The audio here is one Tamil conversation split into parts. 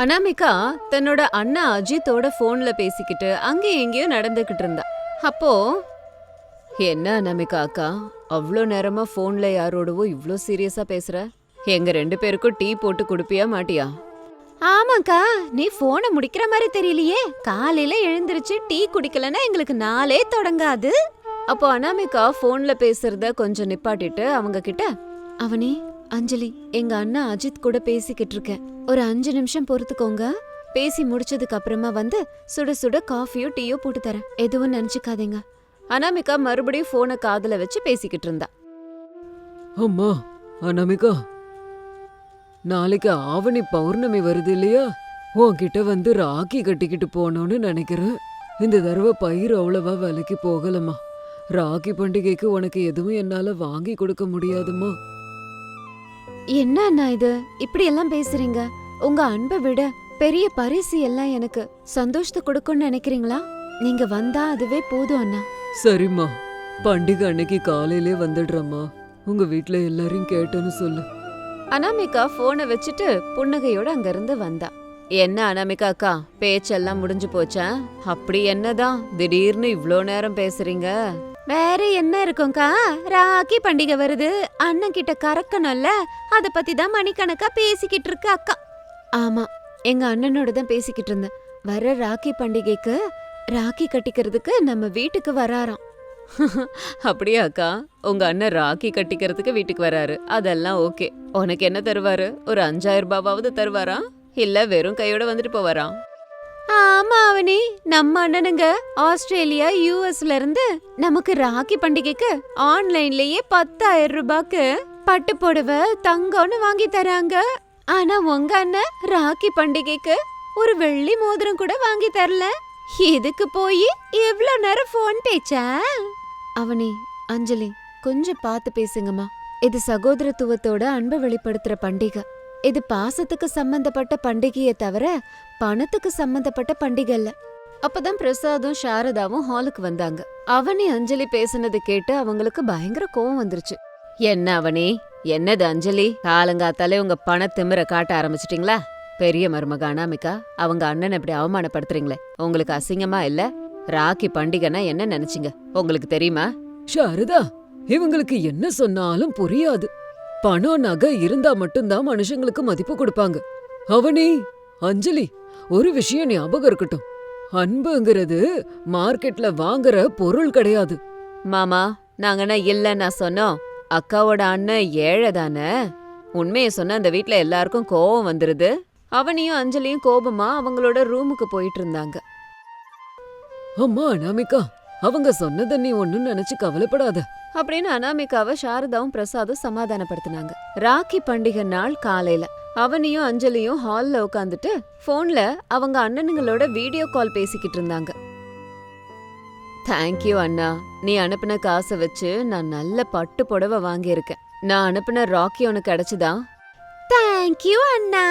அனாமிகா தன்னோட அண்ணா அஜித்தோட போன்ல பேசிக்கிட்டு அங்கேயும் எங்கேயும் நடந்துகிட்டு இருந்தா. அப்போ என்ன அனாமிகா அக்கா, அவ்வளோ நேரமா போன்ல யாரோடவோ இவ்ளோ சீரியஸா பேசுற? எங்க 2 பேருக்கும் டீ போட்டு குடுப்பியா மாட்டியா? ஆமாக்கா, நீ போனை முடிக்கிற மாதிரி தெரியலையே. காலையில எழுந்திருச்சு டீ குடிக்கலன்னா எங்களுக்கு நாளே தொடங்காது. அப்போ அனாமிகா போன்ல பேசுறத கொஞ்சம் நிப்பாட்டிட்டு அவங்க கிட்ட, அவனி அஞ்சலி, எங்க அண்ணா அஜித் கூட பேசிக்கிட்டு இருக்கேன், ஒரு 5 நிமிஷம் பொறுத்துக்கோங்க. பேசி முடிச்சதுக்கு அப்புறமா வந்து சுட சுட காஃபியோ டீயோ போட்டு தரேன், எதுவும் நினைச்சுக்காதீங்க. அனாமிகா மறுபடியும் போனை காதுல வச்சு பேசிக்கிட்டு இருந்தா. அம்மா அனாமிகா, நாளைக்கு ஆவணி பௌர்ணமி வருது இல்லையா? உன்கிட்ட வந்து ராக்கி கட்டிக்கிட்டு போனோன்னு நினைக்கிறேன். இந்த தடவை பயிர் அவ்வளவா விலைக்கு போகலம்மா. ராக்கி பண்டிகைக்கு உனக்கு எதுவும் என்னால வாங்கி கொடுக்க முடியாதும்மா. என்ன அண்ணா இது, இப்படி எல்லாம் பேசுறீங்க? உங்க அன்பை விட பெரிய பரிசு எல்லாம் எனக்கு சந்தோஷத்தை கொடுக்கும்னு நினைக்கிறீங்களா? நீங்க வந்தா அதுவே போதும் அண்ணா. சரிம்மா, பண்டிகை அன்னைக்கு காலையிலே வந்துடுறம்மா. உங்க வீட்ல எல்லாரையும் கேட்டேன்னு சொல்லு. அனாமிகா போனை வச்சுட்டு புன்னகையோட அங்கிருந்து வந்தா. என்ன அனாமிகா அக்கா, பேச்செல்லாம் முடிஞ்சு போச்சா? அப்படி என்னதான் திடீர்னு இவ்ளோ நேரம் பேசுறீங்க? வேற என்ன இருக்கும்க்கா, ராக்கி பண்டிகை வருது, அண்ணன் கிட்ட கறக்கணும்ல, அத பத்தி தான் மணிக்கணக்கா பேசிக்கிட்டு இருக்கு அக்கா. ஆமா, எங்க அண்ணனோட தான் பேசிக்கிட்டு இருந்தேன். வர ராக்கி பண்டிகைக்கு ராக்கி கட்டிக்கிறதுக்கு நம்ம வீட்டுக்கு வராராம். அப்படியா அக்கா? உங்க அண்ணன் ராக்கி கட்டிக்கிறதுக்கு வீட்டுக்கு வராரு, அதெல்லாம் ஓகே. உனக்கு என்ன தருவாரு? ஒரு 5000 ரூபாவது தருவாரா, இல்ல வெறும் கையோட வந்துட்டு போவாரா? ஆமா அவனி, நம்ம அண்ணனுங்க ஆஸ்திரேலியா யூஎஸ்ல இருந்து நமக்கு ராக்கி பண்டிகைக்கு ஆன்லைன்லயே 10,000 ரூபாய்க்கு பட்டு புடவை தங்கம்னு வாங்கி தராங்க. ஆனா உங்க அண்ணன் ராக்கி பண்டிகைக்கு ஒரு வெள்ளி மோதிரம் கூட வாங்கி தரல. இதுக்கு போய் எவ்ளோ நேரம் போன் பேச்சா? அவனி, அஞ்சலி, கொஞ்சம் பார்த்து பேசுங்கம்மா. இது சகோதரத்துவத்தோட அன்பை வெளிப்படுத்துற பண்டிகை. இது பாசத்துக்கு சம்பந்தப்பட்ட பண்டிகையை தவிர பணத்துக்கு சம்பந்தப்பட்ட பண்டிகை இல்ல. அப்பதான் பிரசாதும் சாரதாவும் ஹாலுக்கு வந்தாங்க. அவனி அஞ்சலி பேசுனது கேட்டு அவங்களுக்கு பயங்கர கோவம் வந்துருச்சு. என்ன அவனி, என்னது அஞ்சலி, காலங்காத்தாலே உங்க பணத்திமிர காட்ட ஆரம்பிச்சிட்டீங்களா? பெரிய மருமக அனாமிகா, அவங்க அண்ணன் இப்படி அவமானப்படுத்துறீங்களே, உங்களுக்கு அசிங்கமா இல்ல? ராக்கி பண்டிகைனா என்ன நினைச்சீங்க, உங்களுக்கு தெரியுமா? சாரதா, இவங்களுக்கு என்ன சொன்னாலும் புரியாது. பணம் நகை இருந்தா மட்டும்தான் மனுஷங்களுக்கு மதிப்பு கொடுப்பாங்க. அவனி, அஞ்சலி, ஒரு விஷயம் ஞாபகம் இருக்கட்டும். அன்புங்கிறது மார்க்கெட்ல வாங்குற பொருள் கிடையாது. மாமா, நாங்கன்னா இல்லன்னா சொன்னோம். அக்காவோட அண்ணன் ஏழை தானே. உண்மையை சொன்ன அந்த வீட்ல எல்லாருக்கும் கோவம் வந்துருது. அவனியும் அஞ்சலியும் கோபமா அவங்களோட ரூமுக்கு போயிட்டு இருந்தாங்க. அம்மா அனாமிகா, அவங்க சொன்னதை நீ ஒண்ணும் நினைச்சு கவலைப்படாத அப்படின்னு அனாமிகாவை சாரதாவும் பிரசாதும் சமாதானப்படுத்தினாங்க. ராக்கி பண்டிகை நாள் காலையில அவனியும் அஞ்சலியும் ஹால்ல உட்காந்துட்டு போன்ல அவங்க அண்ணனுங்களோட வீடியோ கால் பேசிக்கிட்டு இருந்தாங்க. தேங்க்யூ அண்ணா, நீ அனுப்பின காசை வச்சு நான் நல்ல பட்டு புடவை வாங்கியிருக்கேன். நான் அனுப்பின ராக்கி உனக்கு கிடைச்சுதா? தேங்க்யூ அண்ணா,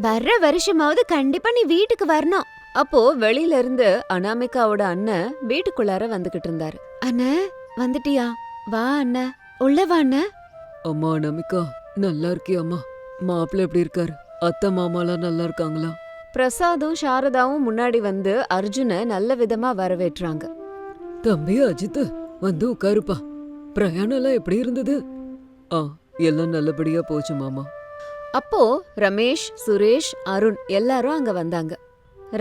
வர்ற வருஷமாவது கண்டிப்பா நீ வீட்டுக்கு வரணும். அப்போ வெளியில இருந்து அனாமிகாவோட அண்ணன் வீட்டுக்குள்ளார வந்துகிட்டு இருந்தாரு. அண்ணா வந்துட்டியா? வா அண்ணா, உள்ள வா அண்ணா. அம்மா அனாமிகா, நல்லா இருக்கியாம்மா? மாப்பிள்ள எப்படி இருக்காரு? அத்தை மாமாலாம் நல்லா இருக்காங்களா? பிரசாதும் சாரதாவும் முன்னாடி வந்து அர்ஜுனை நல்ல விதமா வரவேற்றாங்க. தம்பி அஜித், வந்து உட்காருப்பா. பிரயாணம்லாம் எப்படி இருந்தது? எல்லாம் நல்லபடியா போச்சு மாமா. அப்போ ரமேஷ், சுரேஷ், அருண் எல்லாரும் அங்க வந்தாங்க.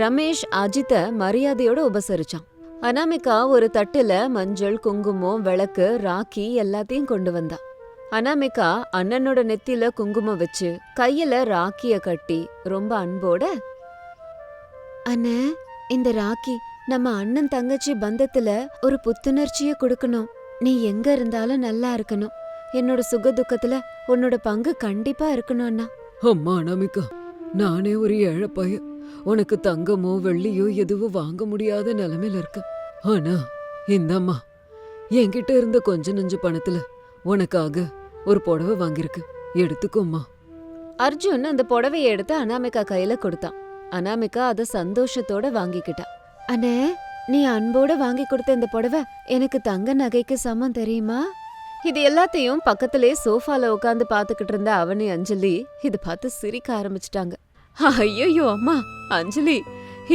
ரமேஷ் அஜித்த மரியாதையோட உபசரிச்சான். அனாமிகா ஒரு தட்டுல மஞ்சள், குங்குமம், விளக்கு, ராக்கி எல்லாத்தையும் கொண்டு வந்தா. அனாமிகா அண்ணனோட நெத்தில குங்குமம் வச்சு கையில ராக்கிய கட்டி ரொம்ப அன்போட, அண்ணே, இந்த ராக்கி நம்ம அண்ணன் தங்கச்சி பந்தத்துல ஒரு புத்துணர்ச்சிய கொடுக்கணும். நீ எங்க இருந்தாலும் நல்லா இருக்கணும். என்னோட சுக துக்கத்துல உன்னோட பங்கு கண்டிப்பா இருக்கணும் அண்ணா. அம்மா அனாமிகா, நானே ஒரு ஏழை பையன். உனக்கு தங்கமோ வெள்ளியோ எதுவும் வாங்க முடியாத நிலைமையில இருக்க. ஆனா இந்தம்மா, என்கிட்ட இருந்த கொஞ்ச நெஞ்ச பணத்துல உனக்காக ஒரு புடவை வாங்கியிருக்கு, எடுத்துக்கோம்மா. அர்ஜுன் அந்த புடவைய எடுத்து அனாமிகா கையில கொடுத்தான். அனாமிகா அத சந்தோஷத்தோட வாங்கிக்கிட்டா. அண்ணே, நீ அன்போட வாங்கி கொடுத்த இந்த புடவை எனக்கு தங்க நகைக்கு சமம் தெரியுமா? இது எல்லாத்தையும் பக்கத்திலே சோஃபால உட்காந்து பாத்துக்கிட்டு இருந்த அவனி அஞ்சலி இத பார்த்து சிரிக்க ஆரம்பிச்சிட்டாங்க. ஐயோ அம்மா, அஞ்சலி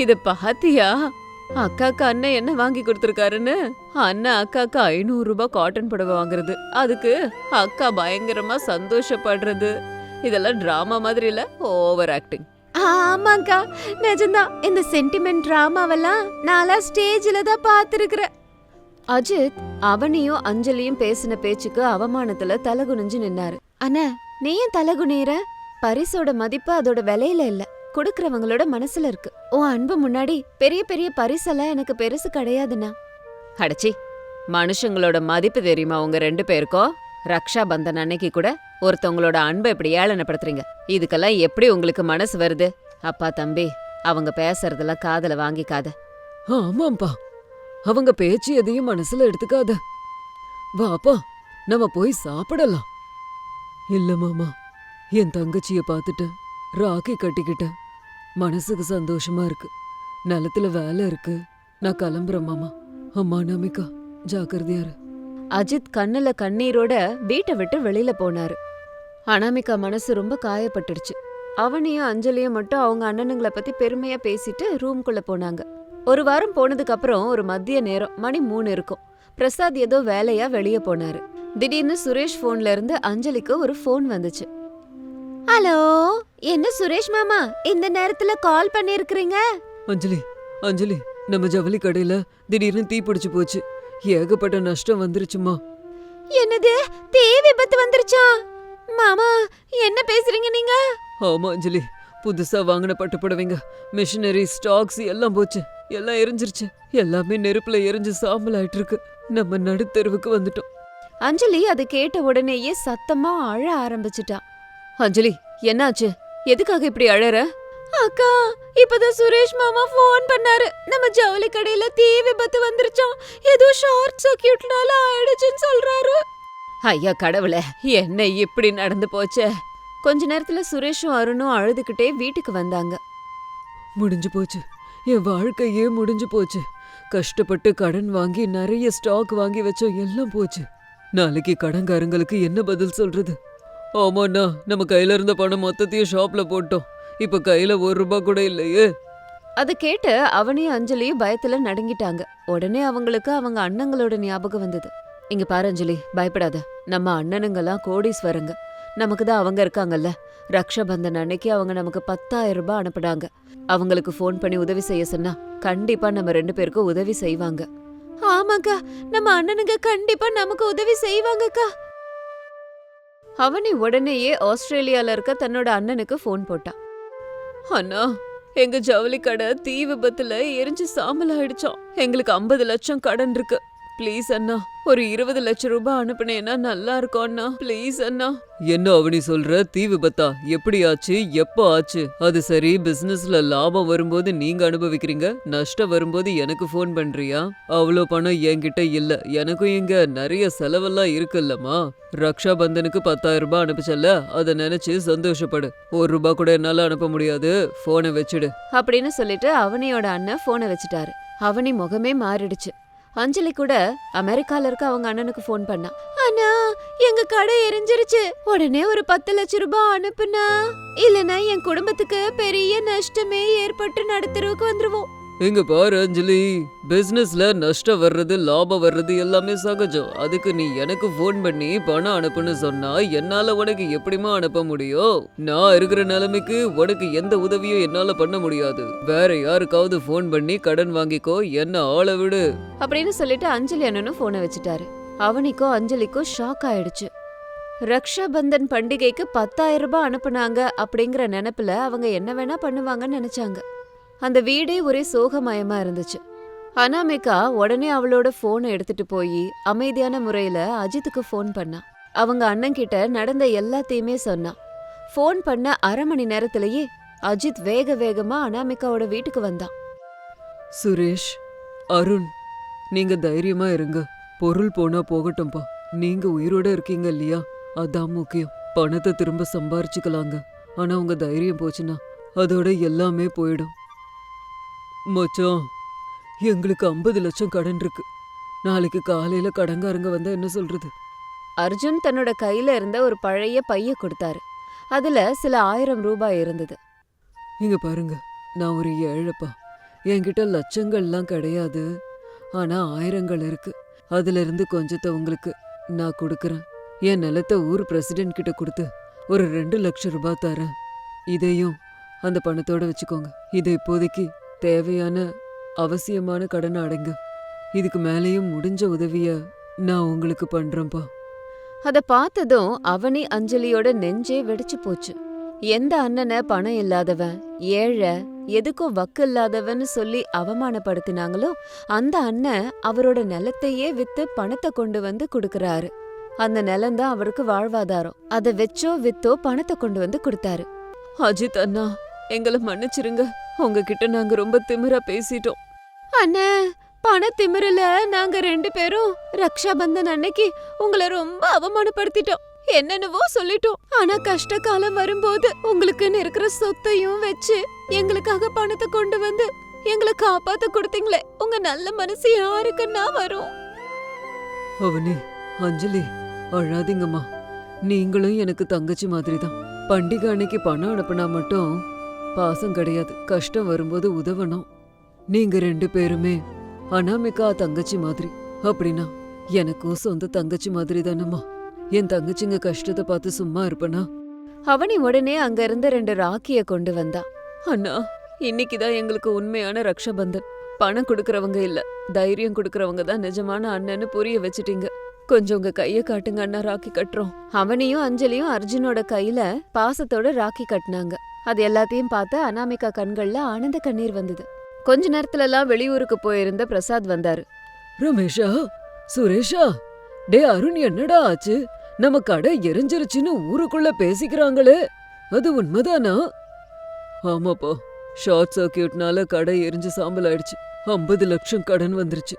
இத பாத்தியா? அக்காக்கு அண்ணன் என்ன வாங்கி கொடுத்திருக்காருன்னு. அண்ணன் அக்காக்கு 500 ரூபாய் காட்டன் புடவை வாங்குறது, அதுக்கு அக்கா பயங்கரமா சந்தோஷப்படுறது. இதெல்லாம் டிராமா மாதிரி இல்ல, ஓவர் ஆக்டிங். ஆமாக்கா, நிஜம்தான். இந்த சென்டிமெண்ட் டிராமாவெல்லாம் நாளா ஸ்டேஜ்ல தான் பாத்துருக்கிறேன். அஜித் அவனியும் அஞ்சலியும் பேசின பேச்சுக்கு அவமானத்துல தலகுனிஞ்சு நின்னாரு. அண்ணா, நீ ஏன் தலகுனிற? பரிசோட மதிப்பு அதோட விலையில இல்ல, கொடுக்கறவங்களோட மனசுல இருக்கு. உன் அன்பு முன்னாடி பெரிய பெரிய பரிசெல்லாம் எனக்கு பெருசு கிடையாதுண்ணா. அடச்சி, மனுஷங்களோட மதிப்பு தெரியுமா உங்க 2 பேருக்கோ? ரக்ஷா பந்தன் அன்னைக்கு கூட ஒருத்தவங்களோட அன்பை இப்படி ஏளனப்படுத்துறீங்க. இதுக்கெல்லாம் எப்படி உங்களுக்கு மனசு வருது? அப்பா தம்பி, அவங்க பேசுறதெல்லாம் காதுல வாங்கிக்காத. ஆமாம்பா, அவங்க பேச்சு எதையும் மனசுல எடுத்துக்காத. வாப்பா, நம்ம போய் சாப்பிடலாம். இல்ல மாமா, என் தங்கச்சிய பார்த்துட்டேன், ராக்கி கட்டிக்கிட்டேன், மனசுக்கு சந்தோஷமா இருக்கு. நிலத்துல வேலை இருக்கு, நான் கிளம்புறேன் மாமா. அம்மா நமிகா, ஜாக்கிரதையாரு. அஜித் கண்ணுல கண்ணீரோட வீட்டை விட்டு வெளியில போனாரு. அனாமிகா மனசு ரொம்ப காயப்பட்டுடுச்சு. அவனையும் அஞ்சலியும் மட்டும் அவங்க அண்ணனுங்களை பத்தி பெருமையா பேசிட்டு ரூம்குள்ள போனாங்க. ஒரு வாரம் போனதுக்கு அப்புறம் ஒரு மதிய நேரம், மணி 3 இருக்கும். பிரசாத் ஏதோ வேலையா வெளியே போனாரு. திடீர்னு சுரேஷ் போன்ல இருந்து அஞ்சலிக்கு ஒரு போன் வந்துச்சு. ஹலோ, என்ன சுரேஷ் மாமா இந்த நேரத்துல கால் பண்ணிருக்கீங்க? அஞ்சலி, அஞ்சலி, நம்ம ஜவுளி கடையில திடீர்னு தீ பிடிச்சு போச்சு. ஏகப்பட்ட நஷ்டம் வந்துருச்சுமா. என்னது, தீ விபத்து வந்துருச்சா? மாமா, என்ன பேசுறீங்க நீங்க? ஆமா அஞ்சலி, புதுசா வாங்கின பட்டு புடவைங்க, மிஷினரி, ஸ்டாக்ஸ் எல்லாம் போச்சு. எல்லாம் எரிஞ்சிருச்சு. எல்லாமே நெருப்புல எரிஞ்சு சாம்பல் ஆயிட்டு இருக்கு. நம்ம நடுத்தெருவுக்கு வந்துட்டோம். அஞ்சலி அதை கேட்ட உடனேயே சத்தமா அழ ஆரம்பிச்சிட்டா. அஞ்சலி, என்னாச்சு? எதுக்காக இப்படி அழற? அக்கா, இப்பதான் சுரேஷ் மாமா போன் பண்ணாரு. நம்ம ஜவுளி கடையில தீ விபத்து வந்துருச்சாம். ஏதோ ஷார்ட் சர்க்கியூட்னால ஆயிடுச்சுன்னு சொல்றாரு. ஐயா கடவுளே, என்ன இப்படி நடந்து போச்சே? கொஞ்ச நேரத்துல சுரேஷும் அருணும் அழுதுகிட்டே வீட்டுக்கு வந்தாங்க. முடிஞ்சு போச்சு, என் வாழ்க்கையே முடிஞ்சு போச்சு. கஷ்டப்பட்டு கடன் வாங்கி நிறைய ஸ்டாக் வாங்கி வச்சோம், எல்லாம் போச்சு. நாளைக்கு கடன்காரங்களுக்கு என்ன பதில் சொல்றது? ஆமாண்ணா, நம்ம கையில இருந்த பணம் மொத்தத்தையும் ஷாப்ல போட்டோம். இப்ப கையில 1 ரூபாய் கூட இல்லையே. அதை கேட்டு அவனையும் அஞ்சலியும் பயத்துல நடுங்கிட்டாங்க. உடனே அவங்களுக்கு அவங்க அண்ணங்களோட ஞாபகம் வந்தது. இங்க பாரு அஞ்சலி, பயப்படாத. நம்ம அண்ணனுங்கெல்லாம் கோடீஸ்வரங்க. நமக்கு தான் அவங்க இருக்காங்கல்ல. ரக்ஷாபந்தன் அன்னைக்கு அவங்க நமக்கு 10,000 ரூபாய் அனுப்புனாங்க. அவங்களுக்கு ஃபோன் பண்ணி உதவி செய்ய சொன்னா கண்டிப்பா நம்ம 2 பேருக்கும் உதவி செய்வாங்க. ஆமாக்கா, நம்ம அண்ணனுங்க கண்டிப்பா நமக்கு உதவி செய்வாங்கக்கா. அவனி உடனேயே ஆஸ்திரேலியால இருக்க தன்னோட அண்ணனுக்கு ஃபோன் போட்டான். அண்ணா, எங்க ஜவுளி கடை தீ விபத்துல எரிஞ்சு சாம்பல் ஆயிடுச்சோம். எங்களுக்கு 50 லட்சம் கடன் இருக்கு. ப்ளீஸ் அண்ணா, ஒரு 20 லட்சம் ரூபாய் அனுப்புனேன்னா நல்லா இருக்கும் அண்ணா. ப்ளீஸ் அண்ணா. என்ன அவனி சொல்ற? தீ விபத்தா? எப்படி ஆச்சு? எப்போ ஆச்சு? அது சரி, பிசினஸ்ல லாபம் வரும்போது நீங்க அனுபவிக்கிறீங்க, நஷ்டம் வரும்போது எனக்கு ஃபோன் பண்றியா? அவ்வளோ பணம் என்கிட்ட இல்ல. எனக்கும் இங்க நிறைய செலவெல்லாம் இருக்குல்லம்மா. ரக்ஷா பந்தனுக்கு 10,000 ரூபாய் அனுப்பிச்சல, அதை நினைச்சு சந்தோஷப்படு. 1 ரூபாய் கூட என்னால அனுப்ப முடியாது. போனை வச்சுடு அப்படின்னு சொல்லிட்டு அவனியோட அண்ணன் போனை வச்சுட்டாரு. அவனி முகமே மாறிடுச்சு. அஞ்சலி கூட அமெரிக்கால இருக்க அவங்க அண்ணனுக்கு ஃபோன் பண்ணா. அண்ணா, எங்க கடை எரிஞ்சிருச்சு. உடனே ஒரு 10 லட்சம் ரூபாய் அனுப்புனா, இல்லனா என் குடும்பத்துக்கு பெரிய நஷ்டமே ஏற்பட்டு நடுத்தருவுக்கு வந்துருவோம். இங்க பாரு அஞ்சலி, பிசினஸ்ல நஷ்டம் வர்றது லாபம் வர்றது எல்லாமே சகஜம். அதுக்கு நீ எனக்கு ஃபோன் பண்ணி பணம் அனுப்புன்னு சொன்னா என்னால உனக்கு எப்படிமா அனுப்ப முடியும்? நான் இருக்கிற நிலைமைக்கு உனக்கு எந்த உதவியும் என்னால பண்ண முடியாது. வேற யாருக்காவது ஃபோன் பண்ணி கடன் வாங்கிக்கோ, என்ன ஆள விடு அப்படின்னு சொல்லிட்டு அஞ்சலி அண்ணனும் போனை வச்சுட்டாரு. அவனிக்கும் அஞ்சலிக்கும் ஷாக் ஆயிடுச்சு. ரக்ஷாபந்தன் பண்டிகைக்கு 10,000 ரூபாய் அனுப்புனாங்க அப்படிங்கிற நினைப்புல அவங்க என்ன வேணா பண்ணுவாங்கன்னு நினைச்சாங்க. அந்த வீடே ஒரே சோகமயமா இருந்துச்சு. அனாமிகா உடனே அவளோட போனை எடுத்துட்டு போய் அமைதியான முறையில அஜித்துக்கு ஃபோன் பண்ணா. அவங்க அண்ணன் கிட்ட நடந்த எல்லாத்தையுமே சொன்னா. ஃபோன் பண்ண 1/2 மணி நேரத்திலேயே அஜித் வேக வேகமா அனாமிகாவோட வீட்டுக்கு வந்தான். சுரேஷ், அருண், நீங்க தைரியமா இருங்க. பொருள் போனா போகட்டும்பா. நீங்க உயிரோட இருக்கீங்க இல்லையா, அதான் முக்கியம். பணத்தை திரும்ப சம்பாரிச்சுக்கலாங்க. ஆனா உங்க தைரியம் போச்சுன்னா அதோட எல்லாமே போயிடும். மச்சான், எங்களுக்கு 50 லட்சம் கடன் இருக்கு. நாளைக்கு காலையில கடன்காரங்க வந்தா என்ன சொல்றது? அர்ஜுன் தன்னோட கையில இருந்த ஒரு பழைய பைய கொடுத்தாரு. அதுல சில 1000 ரூபாய் இருந்தது. இங்க பாருங்க, நான் ஒரு ஏழைப்பா. என்கிட்ட லட்சங்கள்லாம் கிடையாது. ஆனா ஆயிரங்கள் இருக்கு. அதுல இருந்து கொஞ்சத்தை உங்களுக்கு நான் கொடுக்கறேன். என் நிலத்தை ஊர் பிரசிடென்ட் கிட்ட கொடுத்து ஒரு 2 லட்சம் ரூபாய் தரேன். இதையும் அந்த பணத்தோட வச்சுக்கோங்க. இது இப்போதைக்கு தேவையான அவசியமான கடனை அடைங்க. இதுக்கு மேலேயும் முடிஞ்ச உதவிய நான் உங்களுக்கு பண்றேன்ப்பா. அத பார்த்ததும் அவனி அஞ்சலியோட நெஞ்சே வெடிச்சு போச்சு. எந்த அண்ணனை பணம் இல்லாதவன், ஏழை, எதுக்கும் வக்கு இல்லாதவன்னு சொல்லி அவமானப்படுத்தினாங்களோ அந்த அண்ணன் அவரோட நிலத்தையே வித்து பணத்தை கொண்டு வந்து கொடுக்கறாரு. அந்த நிலம்தான் அவருக்கு வாழ்வாதாரம். அதை வச்சோ வித்தோ பணத்தை கொண்டு வந்து கொடுத்தாரு. அஜித் அண்ணா, எங்களை மன்னிச்சிருங்க. உங்ககிட்ட நாங்க ரொம்ப திமிரா பேசிட்டோம். அண்ணே, பண திமிரல நாங்க 2 பேரும் ரக்ஷாபந்தன் அன்னைக்கு உங்களை ரொம்ப அவமானப்படுத்திட்டோம். என்னென்னவோ சொல்லிட்டோம். ஆனா கஷ்ட காலம் வரும்போது உங்களுக்குன்னு இருக்கிற சொத்தையும் வச்சு எங்களுக்காக பணத்தை கொண்டு வந்து எங்களை காப்பாத்த கொடுத்தீங்களே, உங்க நல்ல மனசு யாருக்குன்னா வரும்? அவனி, அஞ்சலி, அழாதீங்கம்மா. நீங்களும் எனக்கு தங்கச்சி மாதிரி தான். பண்டிகை அன்னைக்கு பணம் அனுப்புனா மட்டும் பாசம் கிடையாது. கஷ்டம் வரும்போது உதவணும். நீங்க 2 பேருமே அனாமிகா தங்கச்சி மாதிரி. அப்படின்னா எனக்கும் சொந்த தங்கச்சி மாதிரி தானம்மா. என் தங்கச்சிங்க கஷ்டத்தை பார்த்து சும்மா இருப்பனா? அவனி உடனே அங்க இருந்த 2 ராக்கிய கொண்டு வந்தா. அண்ணா, இன்னைக்குதான் எங்களுக்கு உண்மையான ரக்ஷாபந்தன். பணம் கொடுக்கறவங்க இல்ல, தைரியம் கொடுக்கறவங்க தான் நிஜமான அண்ணன்னு புரிய வச்சிட்டீங்க. கொஞ்சம் உங்க கைய காட்டுங்க அண்ணா, ராக்கி கட்டுறோம். அவனியும் அஞ்சலியும் அர்ஜுனோட கையில பாசத்தோட ராக்கி கட்டினாங்க. அது எல்லாத்தையும் பார்த்து அனாமிகா கண்கள்ல ஆனந்த கண்ணீர் வந்தது. கொஞ்ச நேரத்துல எல்லாம் வெளியூருக்கு போயிருந்த பிரசாத் வந்தாரு. ரமேஷா, சுரேஷா, டே அருண், என்னடா ஆச்சு? நம்ம கடை எரிஞ்சிருச்சுன்னு ஊருக்குள்ள பேசிக்கிறாங்களே, அது உண்மைதானா? ஆமாப்பா, ஷார்ட் சர்க்கியூட்னால கடை எரிஞ்சு சாம்பல் ஆயிடுச்சு. 50 லட்சம் கடன் வந்துருச்சு.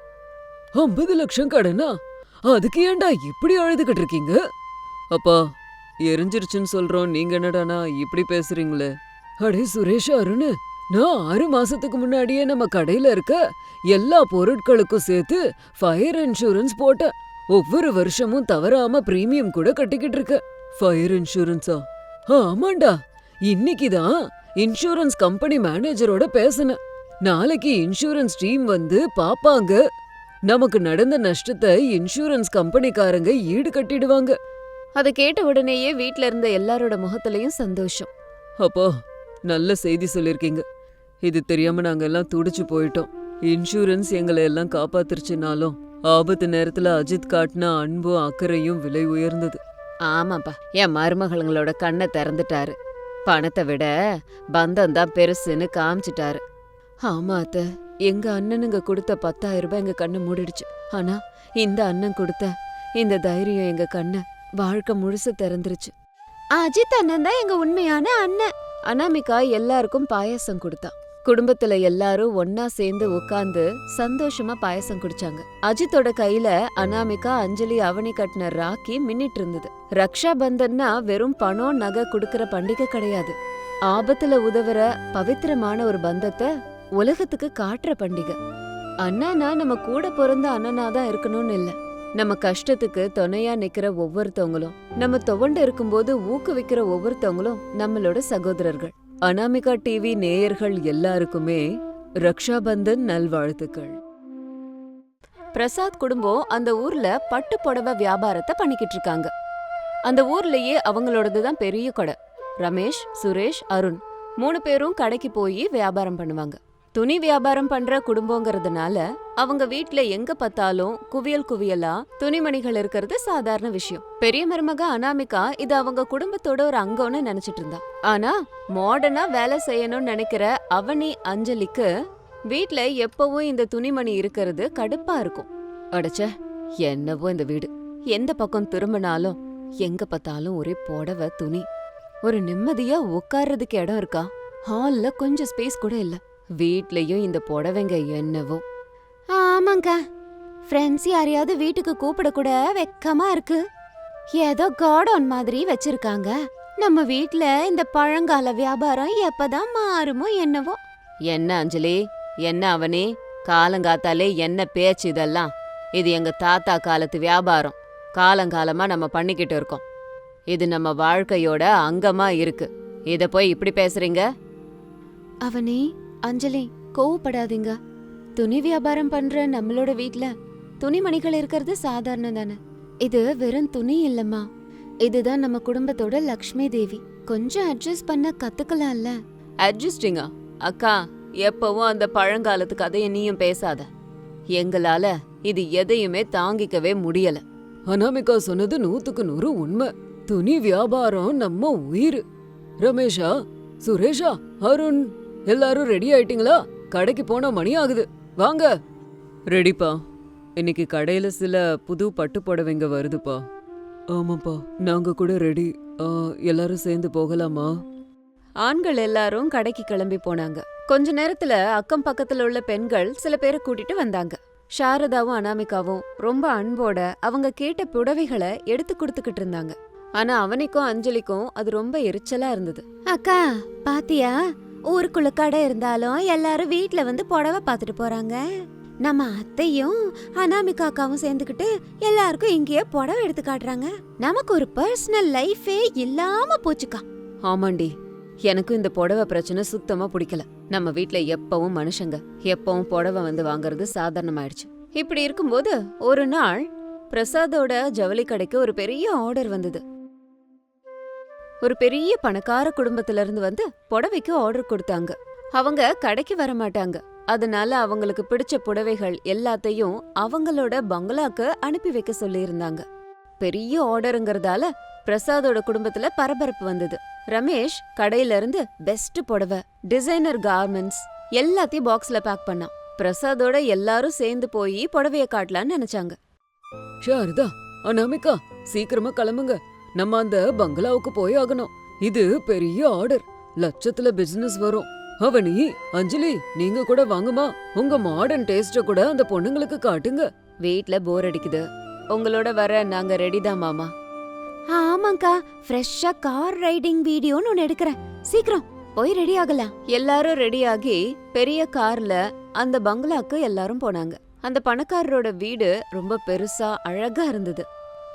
50 லட்சம் கடனா? அதுக்கு ஏன்டா இப்படி அழுதுகிட்டு இருக்கீங்க? அப்பா, எரிஞ்சிருச்சுன்னு சொல்றோம், நீங்க என்னடானா இப்படி பேசுறீங்களே? அடே சுரேஷ், அருண், நான் 6 மாசத்துக்கு முன்னாடியே நம்ம கடையில இருக்க எல்லா பொருட்களுக்கும் சேர்த்து ஃபயர் இன்சூரன்ஸ் போட்டேன். ஒவ்வொரு வருஷமும் தவறாம பிரீமியம் கூட கட்டிக்கிட்டு இருக்க. ஃபயர் இன்சூரன்ஸா? ஆமாண்டா. இன்னைக்குதான் இன்சூரன்ஸ் கம்பெனி மேனேஜரோட பேசினேன். நாளைக்கு இன்சூரன்ஸ் டீம் வந்து பாப்பாங்க. நமக்கு நடந்த நஷ்டத்தை இன்சூரன்ஸ் கம்பெனிக்காரங்க ஈடு கட்டிடுவாங்க. அதை கேட்ட உடனேயே வீட்ல இருந்த எல்லாரோட முகத்திலையும் சந்தோஷம். அப்பா, நல்ல செய்தி சொல்லிருக்கீங்க. இது தெரியாம நாங்க எல்லாம் துடிச்சு போயிட்டோம். இன்சூரன்ஸ் எங்களை எல்லாம் காப்பாத்துருச்சுனாலும் ஆபத்து நேரத்துல அஜித் காட்டின அன்பும் அக்கறையும் விலை உயர்ந்தது. ஆமாப்பா, என் மருமகளோட கண்ணை திறந்துட்டாரு. பணத்தை விட பந்தம் தான் பெருசுன்னு காமிச்சிட்டாரு. ஆமா அத்த, எங்க அண்ணனுங்க கொடுத்த 10,000 ரூபாய் எங்க கண்ணை மூடிடுச்சு. ஆனா இந்த அண்ணன் கொடுத்த இந்த தைரியம் எங்க கண்ணை வாழ்க்கை முழுசு திறந்துருச்சு. அஜித் அண்ணன் தான் எங்க உண்மையான அண்ணன். அனாமிகா எல்லாருக்கும் பாயாசம் கொடுத்தா. குடும்பத்துல எல்லாரும் ஒன்னா சேர்ந்து உட்கார்ந்து சந்தோஷமா பாயாசம் குடிச்சாங்க. அஜித்தோட கையில அனாமிகா, அஞ்சலி, அவனி கட்டின ராக்கி மின்னிட்டு இருந்தது. ரக்ஷா பந்தன்னா வெறும் பணம் நகை கொடுக்கற பண்டிகை கிடையாது. ஆபத்துல உதவுற பவித்திரமான ஒரு பந்தத்தை உலகத்துக்கு காட்டுற பண்டிகை. அண்ணனா நம்ம கூட பிறந்த அண்ணனாதான் இருக்கணும்னு இல்ல. நம்ம கஷ்டத்துக்கு துணையா நிக்கிற ஒவ்வொருத்தவங்களும், நம்ம துவண்டு இருக்கும்போது ஊக்குவிக்கிற ஒவ்வொருத்தவங்களும் நம்மளோட சகோதரர்கள். அனாமிகா டிவி நேயர்கள் எல்லாருக்குமே ரக்ஷாபந்தன் நல்வாழ்த்துக்கள். பிரசாத் குடும்பம் அந்த ஊர்ல பட்டு புடவை வியாபாரத்தை பண்ணிக்கிட்டு இருக்காங்க. அந்த ஊர்லயே அவங்களோடதுதான் பெரிய கடை. ரமேஷ், சுரேஷ், அருண் 3 பேரும் கடைக்கு போய் வியாபாரம் பண்ணுவாங்க. துணி வியாபாரம் பண்ற குடும்பங்கிறதுனால அவங்க வீட்ல எங்க பார்த்தாலும் குவியல் குவியலா துணிமணிகள் இருக்கிறது சாதாரண விஷயம். பெரிய மருமக அனாமிகா இது அவங்க குடும்பத்தோட ஒரு அங்கம்னு நினைச்சிட்டு இருந்தா. ஆனா மாடர்னா வேலை செய்யணும்னு நினைக்கிற அவனி, அஞ்சலிக்கு வீட்ல எப்பவும் இந்த துணிமணி இருக்கிறது கடுப்பா இருக்கும். அடச்ச, என்னவோ இந்த வீடு, எந்த பக்கம் திரும்பினாலும் எங்க பார்த்தாலும் ஒரே புடவை துணி. ஒரு நிம்மதியா உட்கார்றதுக்கு இடம் இருக்கா? ஹால்ல கொஞ்சம் ஸ்பேஸ் கூட இல்ல. வீட்லயும் இந்த புடவைங்க என்னவோ. ஆமாங்க, ஃப்ரெண்ட்ஸ் யாரையாவது வீட்டுக்கு கூப்பிட கூட வெக்கமா இருக்கு. ஏதோ கார்டன் மாதிரி வச்சிருக்காங்க. நம்ம வீட்ல இந்த பழங்கால வியாபாரம் எப்பதான் மாறுமோ என்னவோ. என்ன அஞ்சலி, என்ன அவனி, காலங்காத்தாலே என்ன பேச்சு இதெல்லாம்? இது எங்க தாத்தா காலத்து வியாபாரம். காலங்காலமா நம்ம பண்ணிக்கிட்டு இருக்கோம். இது நம்ம வாழ்க்கையோட அங்கமா இருக்கு. இத போய் இப்படி பேசுறீங்க? அவனே, அஞ்சலி, கோவப்படாதீங்க. துணி வியாபாரம் பண்ற நம்மளோட வீட்ல துணிமணிகள் இருக்கிறது சாதாரணம் தானே. இது வெறும் துணி இல்லம்மா, இதுதான் நம்ம குடும்பத்தோட லக்ஷ்மி தேவி. கொஞ்சம் அட்ஜஸ்ட் பண்ண கத்துக்கலாம்ல. அட்ஜஸ்டிங்கா? அக்கா, எப்பவும் அந்த பழங்காலத்து கதையை நீயும் பேசாத. எங்களால இது எதையுமே தாங்கிக்கவே முடியல. அனாமிகா சொன்னது 100க்கு 100 உண்மை. துணி வியாபாரம் நம்ம உயிர். ரமேஷா, சுரேஷா, அருண், எல்லாரும் ரெடி ஆயிட்டீங்களா? கடைக்கு போனா மணி ஆகுது, வாங்க. ரெடிப்பா. இன்னைக்கு கடையில சில புது பட்டு புடவைங்க வருதுப்பா. ஆமாப்பா, நாங்க கூட ரெடி. எல்லாரும் சேர்ந்து போகலாமா? ஆண்கள் எல்லாரும் கடைக்கு கிளம்பி போனாங்க. கொஞ்ச நேரத்துல அக்கம் பக்கத்துல உள்ள பெண்கள் சில பேரை கூட்டிட்டு வந்தாங்க. சாரதாவும் அனாமிகாவும் ரொம்ப அன்போட அவங்க கேட்ட புடவைகளை எடுத்து கொடுத்துக்கிட்டு இருந்தாங்க. ஆனா அவனிக்கும் அஞ்சலிக்கும் அது ரொம்ப எரிச்சலா இருந்தது. அக்கா பாத்தியா, ஊருக்குள்ள கடை இருந்தாலும் எல்லாரும் வீட்ல வந்து புடவை பாத்துட்டு போறாங்க. நம்ம அத்தையும் அனாமிகா அக்காவும் சேர்ந்துக்கிட்டு எல்லாருக்கும் இங்கேயே புடவை எடுத்து காட்டுறாங்க. நமக்கு ஒரு பர்சனல் லைஃபே இல்லாம போச்சுக்கா. ஆமாண்டி, எனக்கும் இந்த புடவை பிரச்சனை சுத்தமா பிடிக்கல. நம்ம வீட்ல எப்பவும் மனுஷங்க எப்பவும் புடவை வந்து வாங்குறது சாதாரணமாயிடுச்சு. இப்படி இருக்கும்போது ஒரு நாள் பிரசாதோட ஜவுளி கடைக்கு ஒரு பெரிய ஆர்டர் வந்தது. ஒரு பெரிய பணக்கார குடும்பத்துல இருந்து வந்து புடவைக்கு ஆர்டர் கொடுத்தாங்க. அவங்க கடைக்கு வர மாட்டாங்க. அதனால அவங்களுக்கு பிடிச்ச புடவைகள் எல்லாத்தையும் அவங்களோட பங்களாக்கு அனுப்பி வைக்க சொல்லியிருந்தாங்க. பெரிய ஆர்டருங்கிறதால பிரசாதோட குடும்பத்துல பரபரப்பு வந்தது. ரமேஷ் கடையில இருந்து பெஸ்ட் புடவை, டிசைனர் கார்மெண்ட்ஸ் எல்லாத்தையும் பாக்ஸ்ல பேக் பண்ணான். பிரசாதோட எல்லாரும் சேர்ந்து போய் புடவைய காட்டலான்னு நினைச்சாங்க. ஷாரதா, அனாமிகா, சீக்கிரமா கிளம்புங்க. நம்ம அந்த பங்களாவுக்கு போய் ஆகணும். இது பெரிய ஆர்டர், லட்சத்துல பிசினஸ் வரும். அவனி, அஞ்சலி, நீங்க கூட வாங்கம்மா. உங்க மாடர்ன் டேஸ்ட கூட அந்த பொண்ணுங்களுக்கு காட்டுங்க. வீட்ல போர் அடிக்குது, உங்களோட வர நாங்க ரெடிதான் மாமா. ஆமாங்கா, ஃப்ரெஷ்ஷா கார் ரைடிங் வீடியோன்னு ஒன்னு எடுக்கிறேன். சீக்கிரம் போய் ரெடி ஆகலாம். எல்லாரும் ரெடி ஆகி பெரிய கார்ல அந்த பங்களாக்கு எல்லாரும் போனாங்க. அந்த பணக்காரரோட வீடு ரொம்ப பெருசா அழகா இருந்தது.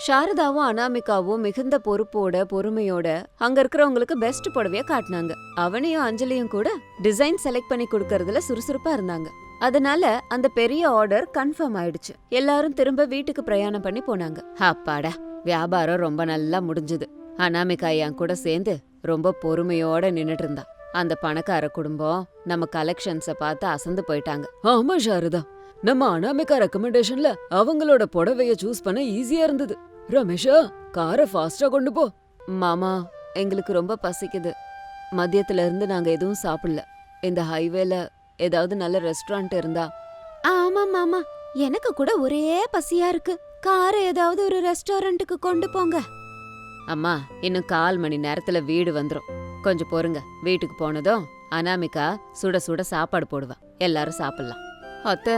சாரதாவும் அனாமிகாவும் மிகுந்த பொறுப்போட பொறுமையோட அங்க இருக்கிறவங்களுக்கு பெஸ்ட் புடவைய காட்டினாங்க. அவனையும் அஞ்சலியும் கூட டிசைன் செலக்ட் பண்ணி கொடுக்கறதுல சுறுசுறுப்பா இருந்தாங்க. அதனால அந்த பெரிய ஆர்டர் கன்ஃபார்ம் ஆயிடுச்சு. எல்லாரும் திரும்ப வீட்டுக்கு பிரயாணம் பண்ணி போனாங்க. அப்பாடா, வியாபாரம் ரொம்ப நல்லா முடிஞ்சது. அனாமிகா என் கூட சேர்ந்து ரொம்ப பொறுமையோட நின்னுட்டு இருந்தா. அந்த பணக்கார குடும்பம் நம்ம கலெக்ஷன்ஸ பார்த்து அசந்து போயிட்டாங்க. ஆமா சாரதா, நம்ம அனாமிகா ரெக்கமெண்டேஷன்ல அவங்களோட புடவைய சூஸ் பண்ண ஈஸியா இருந்தது. ரமேஷா, காரை ஃபாஸ்டா கொண்டு போ. மாமா, எங்களுக்கு ரொம்ப பசிக்குது. மதியத்துல இருந்து நாங்க எதுவும் சாப்பிடல. இந்த ஹைவேல ஏதாவது நல்ல ரெஸ்டாரண்ட் இருந்தா. ஆமா மாமா, எனக்கு கூட ஒரே பசியா இருக்கு. காரை ஏதாவது ஒரு ரெஸ்டாரண்ட்டுக்கு கொண்டு போங்க. அம்மா, இன்னும் 1/4 மணி நேரத்துல வீடு வந்துரும். கொஞ்சம் பொறுங்க. வீட்டுக்கு போனதும் அனாமிகா சுட சுட சாப்பாடு போடுவா, எல்லாரும் சாப்பிடலாம். அத்தை,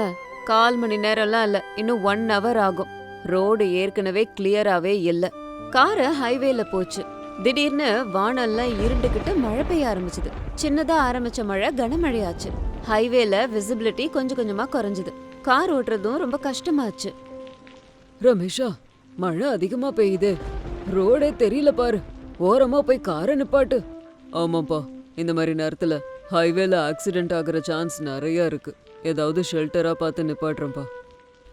1/4 மணி நேரம்லாம் இல்ல, இன்னும் 1 hour ஆகும். ரோடு ஏற்கனவே கிளியராவே இல்ல. காரு ஹைவேல போச்சு. திடீர்னு வானெல்லாம் இருண்டுகிட்டு மழை பெய்ய ஆரம்பிச்சுது. சின்னதா ஆரம்பிச்ச மழை கனமழையாச்சு. ஹைவேல விசிபிலிட்டி கொஞ்சம் கொஞ்சமா குறைஞ்சுது. கார் ஓட்டுறதும் ரொம்ப கஷ்டமாச்சு. ரமேஷா, மழை அதிகமா பெய்யுது, ரோடே தெரியல பாரு. ஓரமா போய் காரை நிப்பாட்டு. ஆமாப்பா, இந்த மாதிரி நேரத்துல ஹைவேல ஆக்சிடென்ட் ஆகுற சான்ஸ் நிறைய இருக்கு. ஏதாவது ஷெல்டரா பார்த்து நிப்பாட்டுறப்பா.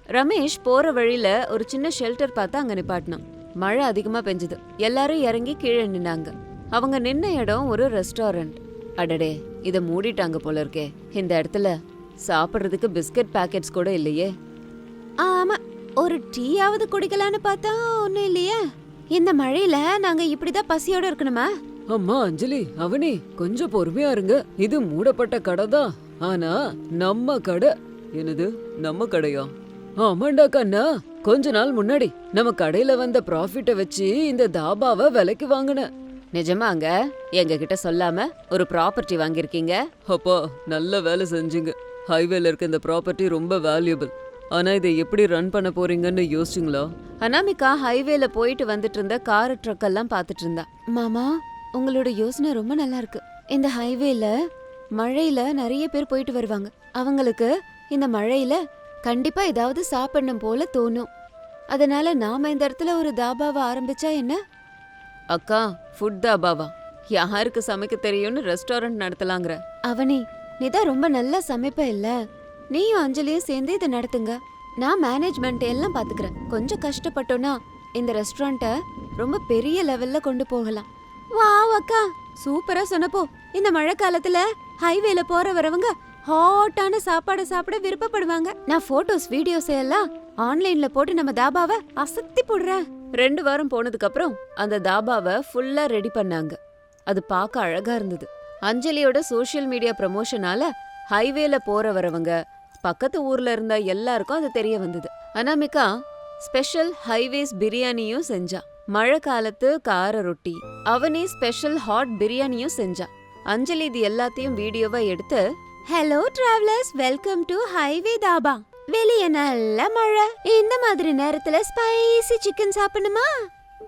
ரமேஷ் போற வழியில ஒரு சின்ன ஷெல்டர் பார்த்து அங்க நிப்பாட்டினான். மழை அதிகமா பெஞ்சுது. எல்லாரும் இறங்கி கீழே நின்னாங்க. அவங்க நின்ன இடம் ஒரு ரெஸ்டாரண்ட். அடடே, இத மூடிட்டாங்க போல இருக்கே. இந்த இடத்துல சாப்பிடுறதுக்கு பிஸ்கட் பாக்கெட்ஸ் கூட இல்லையே. ஆமா, ஒரு டீயாவது குடிக்கலான்னு பார்த்தா ஒண்ணும் இல்லையே. இந்த மழையில நாங்க இப்படிதான் பசியோட இருக்கணுமா? அம்மா அஞ்சலி, அவனி, கொஞ்சம் பொறுமையா இருங்க. இது மூடப்பட்ட கடை தான், ஆனா நம்ம கடை. என்னது, நம்ம கடையா? ஆமாண்டா கண்ணா, கொஞ்ச நாள் முன்னாடி நம்ம கடையில வந்த ப்ராஃபிட்ட வச்சு இந்த தாபாவை விலைக்கு வாங்கினேன். நிஜமாங்க? எங்க கிட்ட சொல்லாம ஒரு ப்ராப்பர்ட்டி வாங்கிருக்கீங்க? அப்பா, நல்ல வேலை செஞ்சீங்க. ஹைவேல இருக்க இந்த ப்ராப்பர்ட்டி ரொம்ப வேல்யூபிள். ஆனா இதை எப்படி ரன் பண்ண போறீங்கன்னு யோசிச்சிங்களா? அனாமிகா ஹைவேல போயிட்டு வந்துட்டு இருந்த கார் ட்ரக் எல்லாம் பாத்துட்டு இருந்தா. மாமா, உங்களோட யோசனை ரொம்ப நல்லா இருக்கு. இந்த ஹைவேல மழையில நிறைய பேர் போயிட்டு வருவாங்க. அவங்களுக்கு இந்த மழையில கண்டிப்பா ஏதாவது சாப்பிடணும் போல தோணும். அதனால நாம இந்த இடத்துல ஒரு தாபாவை ஆரம்பிச்சா என்ன? அக்கா, ஃபுட் தாபாவா? யாருக்கு சமைக்க தெரியும்னு ரெஸ்டாரண்ட் நடத்தலாங்கிற? அவனி, நீதான் ரொம்ப நல்லா சமைப்ப இல்ல, நீயும் அஞ்சலியும் சேர்ந்து இதை நடத்துங்க. நான் மேனேஜ்மெண்ட் எல்லாம் பாத்துக்கிறேன். கொஞ்சம் கஷ்டப்பட்டோம்னா இந்த ரெஸ்டாரண்ட்ட ரொம்ப பெரிய லெவல்ல கொண்டு போகலாம். வாவ் அக்கா, சூப்பரா சொன்னப்போ. இந்த மழை காலத்துல ஹைவேல போற வரவங்க ஹாட்டான சாப்பாடு சாப்பிட விருப்பப்படுவாங்க. நான் போட்டோஸ் வீடியோஸ் எல்லாம் ஆன்லைன்ல போட்டு நம்ம தாபாவை அசத்தி போடுறேன். 2 வாரம் போனதுக்கு அப்புறம் அந்த தாபாவை ஃபுல்லா ரெடி பண்ணாங்க. அது பார்க்க அழகா இருந்தது. அஞ்சலியோட சோஷியல் மீடியா ப்ரமோஷனால ஹைவேல போற வரவங்க, பக்கத்து ஊர்ல இருந்த எல்லாருக்கும் அது தெரிய வந்தது. அனாமிகா ஸ்பெஷல் ஹைவேஸ் பிரியாணியும் செஞ்சா. மழை காலத்து கார ரொட்டி, அவனே ஸ்பெஷல் ஹாட் பிரியாணியும் செஞ்சா. அஞ்சலி இது எல்லாத்தையும் வீடியோவா எடுத்து, hello travellers, welcome to highway Dhaba. வெளிய நல்ல மழை, இந்த மாதிரி நேரத்துல ஸ்பைசி சிக்கன் சாப்பிடணுமா,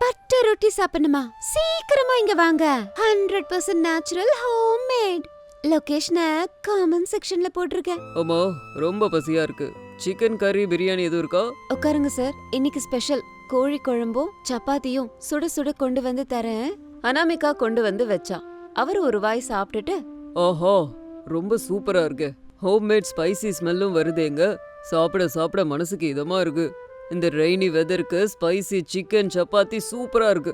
பட்டர் ரொட்டி சாப்பிடணுமா, சீக்கிரமா இங்க வாங்க. 100% நேச்சுரல் ஹோம் மேட். லொகேஷனை காமெண்ட் செக்ஷன்ல போட்டிருக்கேன். அம்மா ரொம்ப பசியா இருக்கு. சிக்கன் கறி பிரியாணி எதுவும் இருக்கா? உட்காருங்க சார், இன்னைக்கு ஸ்பெஷல் கோழி குழம்பும் சப்பாத்தியும் சுட சுட கொண்டு வந்து தரேன். அனாமிகா கொண்டு வந்து வச்சா. அவர் ஒரு வாய் சாப்பிட்டுட்டு, ஆஹா, ரொம்ப சூப்பரா இருக்கு. ஹோம்மேட் ஸ்பைசி ஸ்மெல்லும் வருதேங்க. சாப்பிட சாப்பிட மனசுக்கு இதமா இருக்கு. இந்த ரெய்னி வெதருக்கு ஸ்பைசி சிக்கன் சப்பாத்தி சூப்பரா இருக்கு.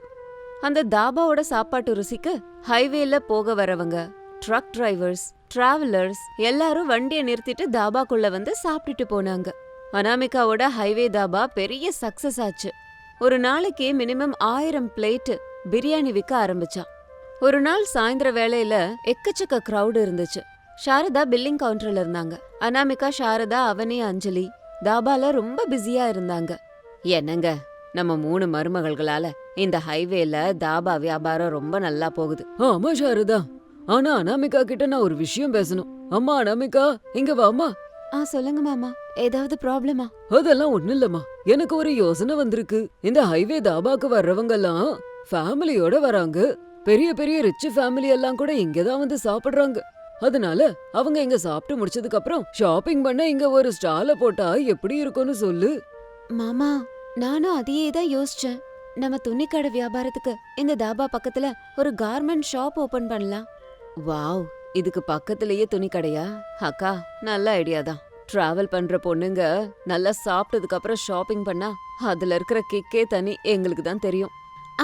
அந்த தாபாவோட சாப்பாட்டு ருசிக்கு ஹைவேல போக வரவங்க, ட்ரக் டிரைவர்ஸ், டிராவலர்ஸ் எல்லாரும் வண்டியை நிறுத்திட்டு தாபாக்குள்ள வந்து சாப்பிட்டுட்டு போனாங்க. அனாமிகாவோட ஹைவே தாபா பெரிய சக்சஸ் ஆச்சு. ஒரு நாளைக்கு மினிமம் 1000 பிளேட் பிரியாணி விற்க ஆரம்பிச்சா. ஒரு நாள் சாயந்தர வேளையில எக்கச்சக்க கிரவுட் இருந்துச்சு. சாரதா பில்லிங் கவுண்டர்ல இருந்தாங்க. அனாமிகா, சாரதா, அவனி, அஞ்சலி தாபால ரொம்ப பிஸியா இருந்தாங்க. என்னங்க, நம்ம 3 மருமகள்களால இந்த ஹைவேல தாபா வியாபாரம் ரொம்ப நல்லா போகுது. ஆமா சாரதா, ஆனா அனாமிகா கிட்ட நான் ஒரு விஷயம் பேசணும். அம்மா அனாமிகா, இங்க வாமா. சொல்லுங்க மாமா, ஏதாவது ப்ராப்ளமா? அதெல்லாம் ஒண்ணு இல்லம்மா, எனக்கு ஒரு யோசனை வந்திருக்கு. இந்த ஹைவே தாபாக்கு வர்றவங்க எல்லாம் ஃபேமிலியோட வராங்க. பெரிய பெரிய ரிச் ஃபேமிலி எல்லாம் கூட இங்கதான் வந்து சாப்பிடுறாங்க. அதனால அவங்க இங்க சாப்பிட்டு முடிச்சதுக்கு அப்புறம் ஷாப்பிங் பண்ண இங்க ஒரு ஸ்டால போட்டா எப்படி இருக்கும்னு சொல்லு. மாமா, நானும் அதையே தான் யோசிச்சேன். நம்ம துணிக்கடை வியாபாரத்துக்கு இந்த தாபா பக்கத்துல ஒரு கார்மெண்ட் ஷாப் ஓபன் பண்ணலாம். வாவ், இதுக்கு பக்கத்துலயே துணிக்கடையா? அக்கா, நல்ல ஐடியா தான். டிராவல் பண்ற பொண்ணுங்க நல்லா சாப்பிட்டதுக்கு அப்புறம் ஷாப்பிங் பண்ணா அதுல இருக்கிற கிக்கே தனி, எங்களுக்கு தான் தெரியும்.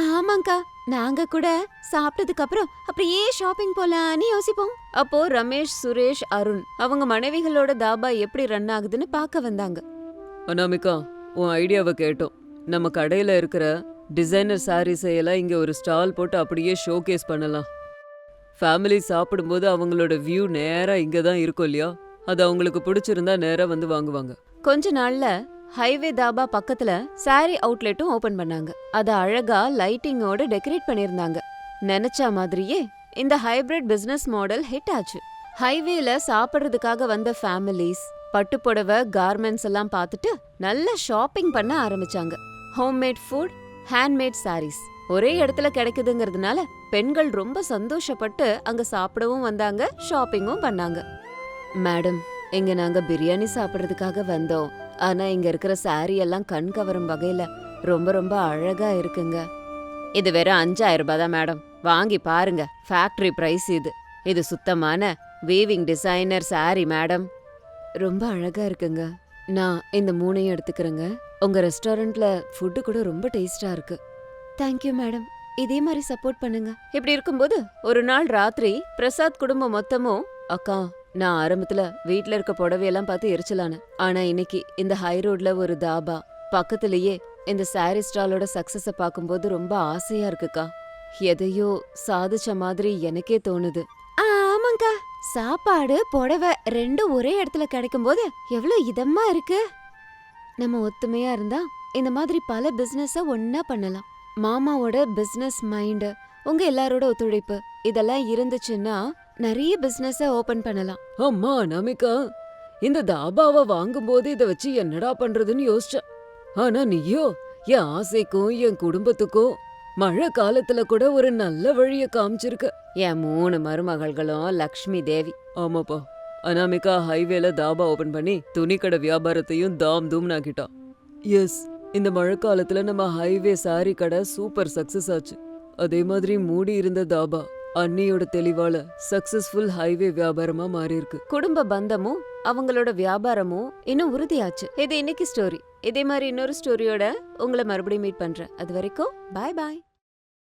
ஆமாங்கா, நாங்க கூட சாப்பிட்டதுக்கு அப்புறம் அப்படியே ஷாப்பிங் போலான்னு யோசிப்போம். அப்போ ரமேஷ், சுரேஷ், அருண் அவங்க மனைவிகளோட தாபா எப்படி ரன் ஆகுதுன்னு பார்க்க வந்தாங்க. அனாமிகா, உன் ஐடியாவை கேட்டோம். நம்ம கடையில இருக்கிற டிசைனர் சாரீஸ் எல்லாம் இங்க ஒரு ஸ்டால் போட்டு அப்படியே ஷோகேஸ் பண்ணலாம். ஃபேமிலி சாப்பிடும்போது அவங்களோட வியூ நேரா இங்க தான் இருக்கும் இல்லையா? அது அவங்களுக்கு பிடிச்சிருந்தா நேரா வந்து வாங்குவாங்க. கொஞ்ச நாள்ல ஹைவே தாபா பக்கத்துல சாரி அவுட்லெட்டும் ஓபன் பண்ணாங்க. அத அழகா லைட்டிங்கோட டெக்கரேட் பண்ணிருந்தாங்க. நினைச்ச மாதிரியே இந்த ஹைபிரிட் பிசினஸ் மாடல் ஹிட் ஆச்சு. ஹைவேல சாப்பிடுறதுக்காக வந்த ஃபேமிலிஸ் பட்டுப்புடவை, கார்மெண்ட்ஸ் எல்லாம் பார்த்துட்டு நல்ல ஷாப்பிங் பண்ண ஆரம்பிச்சாங்க. ஹோம்மேட் ஃபுட், ஹேண்ட்மேட் சாரீஸ் ஒரே இடத்துல கிடைக்குதுங்கிறதுனால பெண்கள் ரொம்ப சந்தோஷப்பட்டு அங்க சாப்பிடவும் வந்தாங்க, ஷாப்பிங்கும் பண்ணாங்க. மேடம், இங்க நாங்க பிரியாணி சாப்பிடுறதுக்காக வந்தோம். ஆனா இங்க இருக்கிற சாரி எல்லாம் கண் கவரும் வகையில ரொம்ப ரொம்ப அழகா இருக்குங்க. இது வெறும் 5000 ரூபாய் தான் மேடம், வாங்கி பாருங்க. ஃபேக்டரி பிரைஸ் இது. இது சுத்தமான வீவிங் டிசைனர் சாரி மேடம். ரொம்ப அழகா இருக்குங்க. நான் இந்த 3ஐயும் எடுத்துக்கிறேங்க. உங்க ரெஸ்டாரண்ட்ல ஃபுட்டு கூட ரொம்ப டேஸ்டா இருக்கு. தேங்க்யூ மேடம், இதே மாதிரி சப்போர்ட் பண்ணுங்க. இப்படி இருக்கும்போது ஒரு நாள் ராத்திரி பிரசாத் குடும்பம் மொத்தமும், அக்கா, நான் ஆரம்பத்துல வீட்ல இருக்க புடவையெல்லாம் பார்த்து எரிச்சலானு. ஆனா இன்னைக்கு இந்த ஹை ரோட்ல ஒரு தாபா பக்கத்துலயே இந்த சாரி ஸ்டாலோட சக்சஸ பாக்கும்போது ரொம்ப ஆசையா இருக்குக்கா. எதையோ சாதிச்ச மாதிரி எனக்கே தோணுது. ஆமாங்கா, சாப்பாடு புடவை ரெண்டும் ஒரே இடத்துல கிடைக்கும் போது எவ்வளவு இதமா இருக்கு. நம்ம ஒத்துமையா இருந்தா இந்த மாதிரி பல பிசினஸ ஒன்னா பண்ணலாம். மாமாவோட பிசினஸ் மைண்ட், உங்க எல்லாரோட ஒத்துழைப்பு இதெல்லாம் இருந்துச்சுன்னா நிறைய பிசினஸ ஓபன் பண்ணலாம். அம்மா அனாமிகா, இந்த தாபாவை வாங்கும்போது இதை வச்சு என்னடா பண்றதுன்னு யோசிச்சேன். ஆனா நீயோ என் ஆசைக்கும் என் குடும்பத்துக்கும் மழை காலத்துல கூட ஒரு நல்ல வழிய காமிச்சிருக்க. என் 3 மருமகள்களும் லக்ஷ்மி தேவி. ஆமாப்பா, அனாமிகா ஹைவேல தாபா ஓபன் பண்ணி துணிக்கடை வியாபாரத்தையும் தாம் தூம் நாக்கிட்டா. எஸ், இந்த மழை காலத்துல நம்ம ஹைவே சாரி கடை சூப்பர் சக்சஸ் ஆச்சு. அதே மாதிரி மூடி இருந்த தாபா அண்ணியோட தெளிவால சக்சஸ்ஃபுல் ஹைவே வியாபாரமா மாறி இருக்கு. குடும்ப பந்தமும் அவங்களோட வியாபாரமும் இன்னும் உறுதியாச்சு. இது இன்னைக்கு ஸ்டோரி. இதே மாதிரி இன்னொரு ஸ்டோரியோட உங்களை மறுபடியும் மீட் பண்றேன். அது வரைக்கும் பாய் பாய்.